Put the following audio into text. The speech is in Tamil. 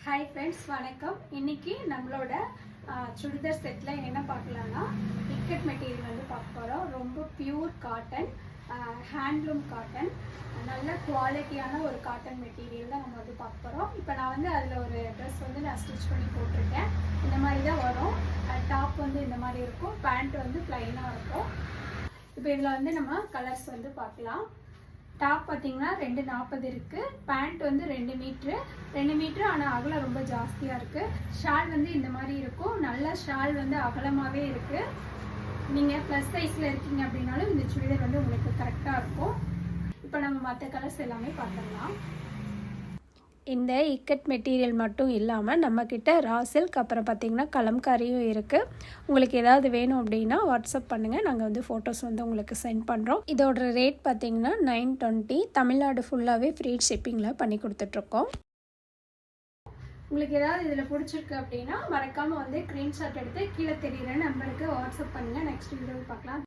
ஹாய் ஃப்ரெண்ட்ஸ், வணக்கம். இன்னைக்கு நம்மளோட சுடிதார் செட்டில் என்ன பார்க்கலான்னா இக்கட் மெட்டீரியல் வந்து பார்க்க போகிறோம். ரொம்ப பியூர் காட்டன், ஹேண்ட்லூம் காட்டன், நல்ல குவாலிட்டியான ஒரு காட்டன் மெட்டீரியல் தான் நம்ம வந்து பார்க்க போகிறோம். இப்போ நான் வந்து அதில் ஒரு ட்ரெஸ் வந்து நான் ஸ்டிச் பண்ணி போட்டிருக்கேன். இந்த மாதிரி தான் வரும். டாப் வந்து இந்த மாதிரி இருக்கும், பேண்ட் வந்து ப்ளைனாக இருக்கும். இப்போ இதில் வந்து நம்ம கலர்ஸ் வந்து பார்க்கலாம். டாப் பார்த்தீங்கன்னா 240 இருக்குது, பேண்ட் வந்து 2 மீட்ரு ஆனால் அகலம் ரொம்ப ஜாஸ்தியாக இருக்குது. ஷால் வந்து இந்த மாதிரி இருக்கும், நல்ல ஷால் வந்து அகலமாகவே இருக்குது. நீங்கள் ப்ளஸ் சைஸில் இருக்கீங்க அப்படின்னாலும் இந்த சுடிதார் வந்து உங்களுக்கு கரெக்டாக இருக்கும். இப்போ நம்ம மற்ற கலர்ஸ் எல்லாமே பார்த்துடலாம். இந்த இக்கட் மெட்டீரியல் மட்டும் இல்லாமல் நம்மக்கிட்ட ரா சில்க், அப்புறம் பார்த்திங்கன்னா கலம்காரியும் இருக்குது. உங்களுக்கு ஏதாவது வேணும் அப்படின்னா வாட்ஸ்அப் பண்ணுங்கள், நாங்கள் வந்து ஃபோட்டோஸ் வந்து உங்களுக்கு சென்ட் பண்ணுறோம். இதோட ரேட் பார்த்திங்கன்னா 920. தமிழ்நாடு ஃபுல்லாகவே ஃப்ரீ ஷிப்பிங்கில் பண்ணி கொடுத்துட்ருக்கோம். உங்களுக்கு ஏதாவது இதில் பிடிச்சிருக்கு அப்படின்னா மறக்காமல் வந்து ஸ்க்ரீன்ஷாட் எடுத்து கீழே தெரியுற நம்பருக்கு வாட்ஸ்அப் பண்ணுங்கள். நெக்ஸ்ட் வீடியோவில் பார்க்கலாம்.